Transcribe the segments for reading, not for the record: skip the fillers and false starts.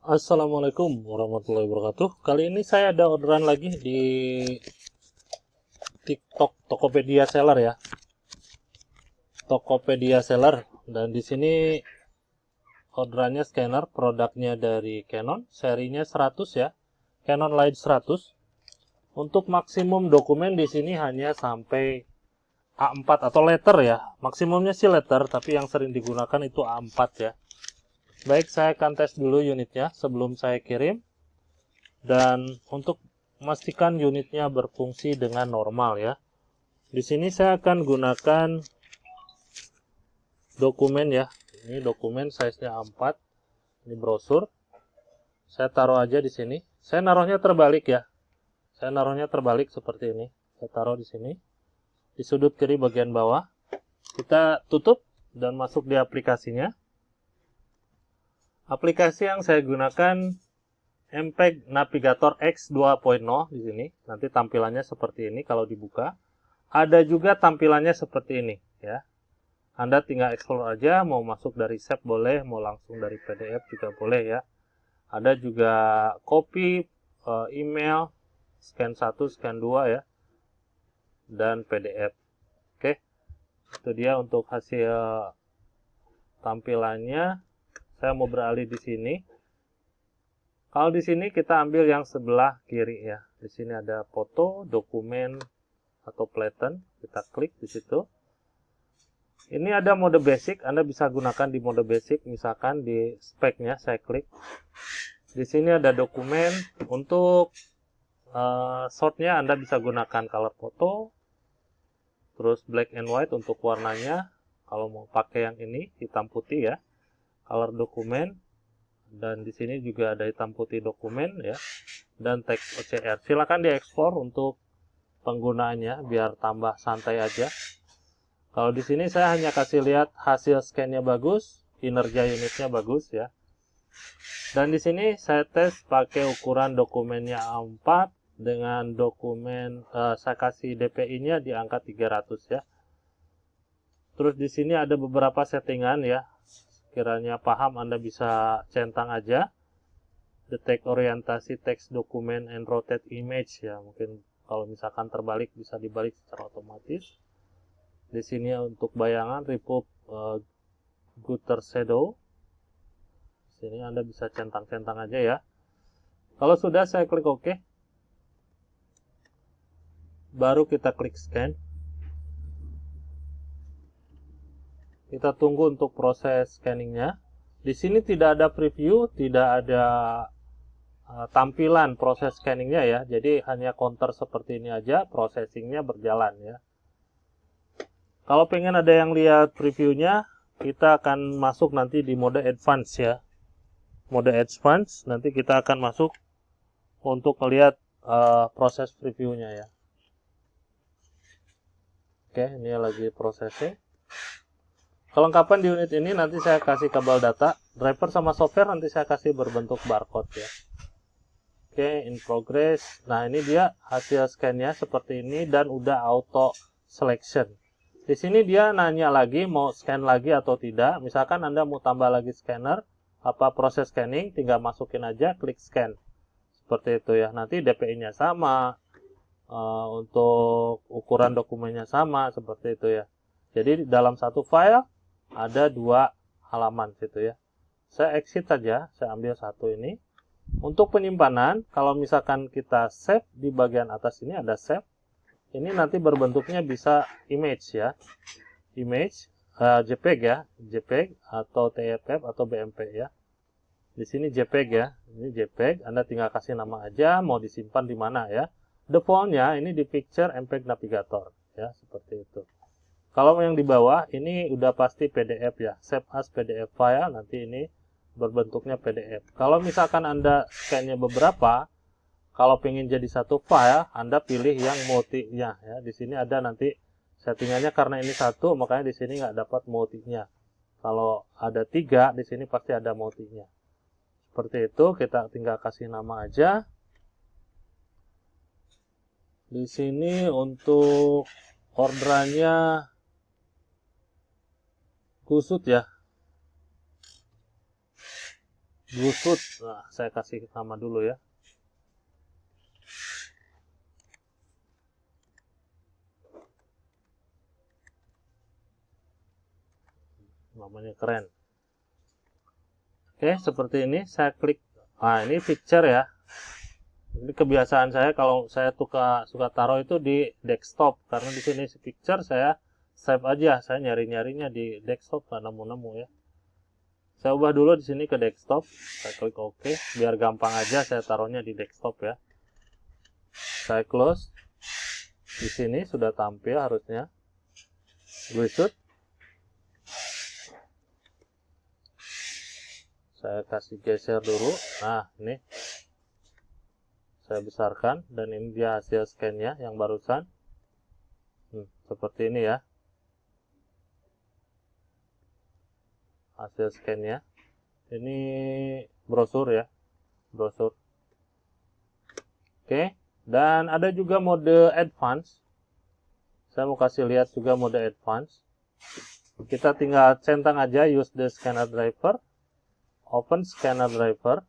Assalamualaikum warahmatullahi wabarakatuh. Kali ini saya ada orderan lagi di TikTok Tokopedia Seller ya. Tokopedia Seller, dan di sini orderannya scanner, produknya dari Canon, serinya 100 ya. Canon Light 100. Untuk maksimum dokumen di sini hanya sampai A4 atau letter ya. Maksimumnya sih letter, tapi yang sering digunakan itu A4 ya. Baik, saya akan tes dulu unitnya sebelum saya kirim. Dan untuk memastikan unitnya berfungsi dengan normal ya. Di sini saya akan gunakan dokumen ya. Ini dokumen size-nya A4. Ini brosur. Saya taruh aja di sini. Saya naruhnya terbalik ya. Saya naruhnya terbalik seperti ini. Saya taruh di sini. Di sudut kiri bagian bawah. Kita tutup dan masuk di aplikasinya. Aplikasi yang saya gunakan MPEG Navigator X 2.0 di sini. Nanti tampilannya seperti ini kalau dibuka. Ada juga tampilannya seperti ini ya. Anda tinggal explore aja, mau masuk dari save boleh, mau langsung dari PDF juga boleh ya. Ada juga copy, email, scan 1, scan 2 ya, dan PDF. Oke, itu dia untuk hasil tampilannya. Saya mau beralih di sini. Kalau di sini kita ambil yang sebelah kiri ya. Di sini ada foto, dokumen, atau flatten. Kita klik di situ. Ini ada mode basic, Anda bisa gunakan di mode basic, misalkan di speknya saya klik. Di sini ada dokumen, untuk shortnya Anda bisa gunakan color photo, terus black and white untuk warnanya, kalau mau pakai yang ini hitam putih ya, color dokumen, dan di sini juga ada hitam putih dokumen ya, dan teks OCR. Silakan diekspor untuk penggunaannya biar tambah santai aja. Kalau di sini saya hanya kasih lihat hasil scan-nya bagus, kinerja unitnya bagus ya. Dan di sini saya tes pakai ukuran dokumennya A4 dengan dokumen saya kasih DPI-nya di angka 300 ya. Terus di sini ada beberapa settingan ya. Kiranya paham Anda bisa centang aja. Detect orientasi teks dokumen and rotate image ya. Mungkin kalau misalkan terbalik bisa dibalik secara otomatis. Di sini untuk bayangan remove gutter shadow. Sini Anda bisa centang-centang aja ya. Kalau sudah saya klik OK. Baru kita klik scan. Kita tunggu untuk proses scanningnya. Di sini tidak ada preview, tidak ada tampilan proses scanningnya ya. Jadi hanya counter seperti ini aja, processingnya berjalan ya. Kalau pengen ada yang lihat previewnya, kita akan masuk nanti di mode advance ya. Mode advance, nanti kita akan masuk untuk melihat proses previewnya ya. Oke, ini lagi prosesnya. Kelengkapan di unit ini nanti saya kasih kabel data, driver sama software nanti saya kasih berbentuk barcode ya. Oke, in progress. Nah, ini dia hasil scan-nya seperti ini dan udah auto selection. Di sini dia nanya lagi mau scan lagi atau tidak. Misalkan Anda mau tambah lagi scanner, proses scanning, tinggal masukin aja, klik scan. Seperti itu ya. Nanti DPI-nya sama, untuk ukuran dokumennya sama, seperti itu ya. Jadi dalam satu file ada 2 halaman situ ya. Saya exit saja, saya ambil satu ini. Untuk penyimpanan, kalau misalkan kita save, di bagian atas ini ada save. Ini nanti berbentuknya bisa image ya. Image JPEG ya, JPEG atau TFF atau BMP ya. Di sini JPEG ya. Ini JPEG, Anda tinggal kasih nama aja mau disimpan di mana ya. Defaultnya ini di picture MPEG Navigator ya, seperti itu. Kalau yang di bawah ini udah pasti PDF ya. Save as PDF file, nanti ini berbentuknya PDF. Kalau misalkan Anda scan-nya beberapa, kalau pengen jadi satu file, Anda pilih yang multi-nya ya. Di sini ada nanti settingannya, karena ini satu, makanya di sini nggak dapat multi-nya. Kalau ada 3, di sini pasti ada multi-nya. Seperti itu, kita tinggal kasih nama aja. Di sini untuk orderannya kusut ya. gusut. Nah, saya kasih nama dulu ya. Namanya keren. Oke, seperti ini saya klik. Nah, ini picture ya. Ini kebiasaan saya kalau saya suka taruh itu di desktop, karena di sini picture saya save aja. Saya nyari-nyarinya di desktop, nggak nemu-nemu ya. Saya ubah dulu di sini ke desktop. Saya klik OK, biar gampang aja saya taruhnya di desktop ya. Saya close. Di sini sudah tampil harusnya. Gusut. Saya kasih geser dulu. Nah, ini saya besarkan, dan ini dia hasil scan-nya yang barusan. Seperti ini ya. Hasil scan-nya. Ini brosur ya. Brosur. Oke. Dan ada juga mode advance. Saya mau kasih lihat juga mode advance. Kita tinggal centang aja use the scanner driver. Open scanner driver.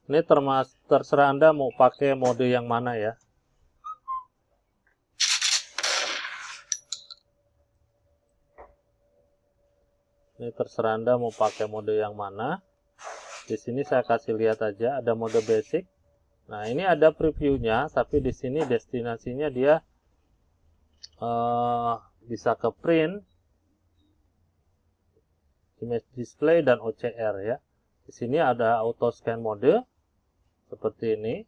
Ini terserah Anda mau pakai mode yang mana ya. Ini terserah Anda mau pakai mode yang mana. Di sini saya kasih lihat aja ada mode basic. Nah, ini ada previewnya, tapi di sini destinasinya dia bisa ke print, image display, dan OCR ya. Di sini ada auto scan mode seperti ini.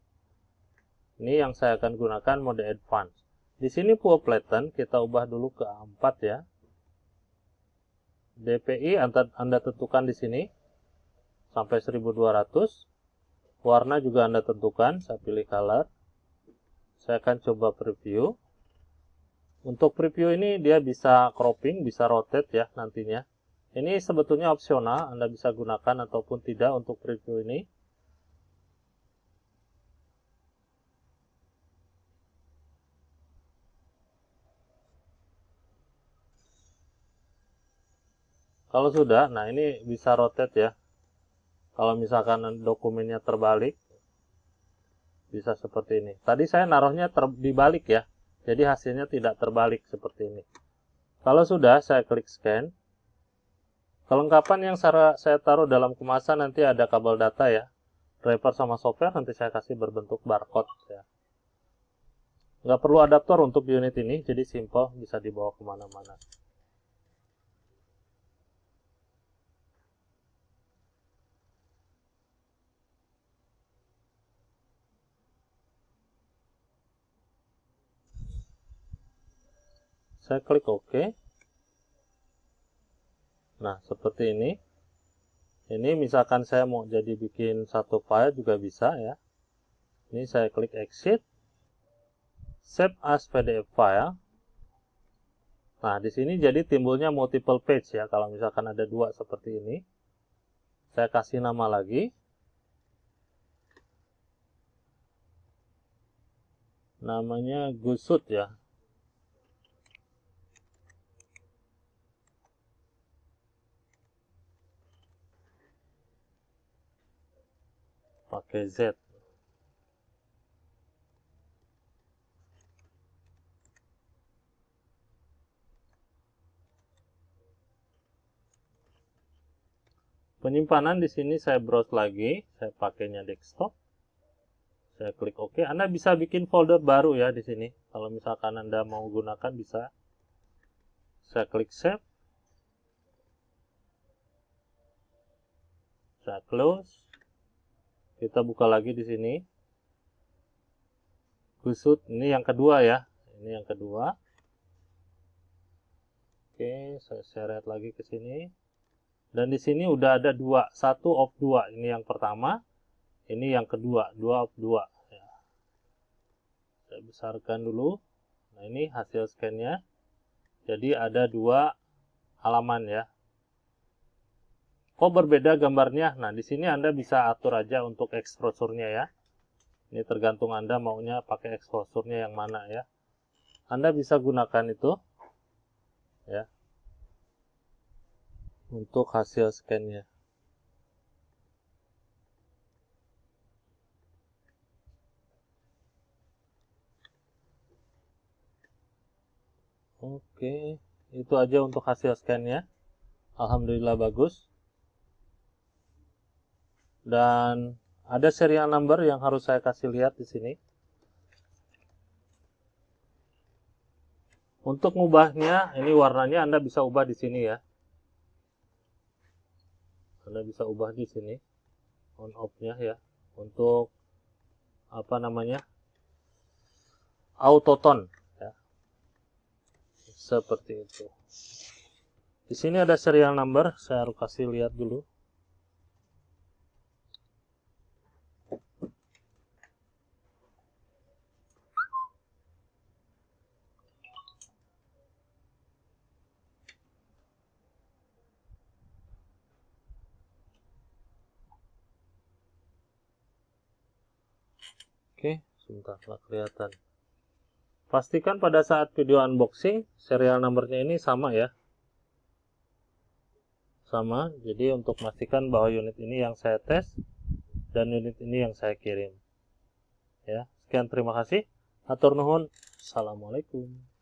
Ini yang saya akan gunakan mode advance. Di sini full flatten kita ubah dulu ke A4 ya. DPI Anda tentukan di sini sampai 1200. Warna juga Anda tentukan, saya pilih color. Saya akan coba preview. Untuk preview ini dia bisa cropping, bisa rotate ya nantinya. Ini sebetulnya opsional, Anda bisa gunakan ataupun tidak untuk preview ini. Kalau sudah, nah ini bisa rotate ya. Kalau misalkan dokumennya terbalik, bisa seperti ini. Tadi saya naruhnya dibalik ya, jadi hasilnya tidak terbalik seperti ini. Kalau sudah, saya klik scan. Kelengkapan yang saya taruh dalam kemasan nanti ada kabel data ya, driver sama software, nanti saya kasih berbentuk barcode ya. Nggak perlu adaptor untuk unit ini, jadi simple, bisa dibawa kemana-mana. Saya klik OK. Nah, seperti ini. Ini misalkan saya mau jadi bikin satu file juga bisa ya. Ini saya klik exit. Save as PDF file. Nah, di sini jadi timbulnya multiple page ya. Kalau misalkan ada dua seperti ini. Saya kasih nama lagi. Namanya gusut ya. Pakai Z. Penyimpanan di sini saya browse lagi, saya pakainya desktop. Saya klik OK. Anda bisa bikin folder baru ya di sini. Kalau misalkan Anda mau gunakan bisa. Saya klik save. Saya close. Kita buka lagi di sini. Gusut, ini yang kedua ya. Ini yang kedua. Oke, saya seret lagi ke sini. Dan di sini udah ada dua, 1 of 2. Ini yang pertama, ini yang kedua, 2 of 2. Ya. Saya besarkan dulu. Nah, ini hasil scan-nya. Jadi ada 2 halaman ya. Kok berbeda gambarnya? Nah, di sini Anda bisa atur aja untuk exposure-nya ya. Ini tergantung Anda maunya pakai exposure-nya yang mana ya. Anda bisa gunakan itu ya untuk hasil scan-nya. Oke, itu aja untuk hasil scan-nya. Alhamdulillah bagus. Dan ada serial number yang harus saya kasih lihat di sini. Untuk ngubahnya, ini warnanya Anda bisa ubah di sini ya. Anda bisa ubah di sini on off-nya ya. Untuk apa namanya? Auto tone ya. Seperti itu. Di sini ada serial number, saya harus kasih lihat dulu. Oke, sebentar nggak kelihatan. Pastikan pada saat video unboxing serial numbernya ini sama ya. Sama, jadi untuk memastikan bahwa unit ini yang saya tes dan unit ini yang saya kirim. Ya, sekian terima kasih. Hatur nuhun. Assalamualaikum.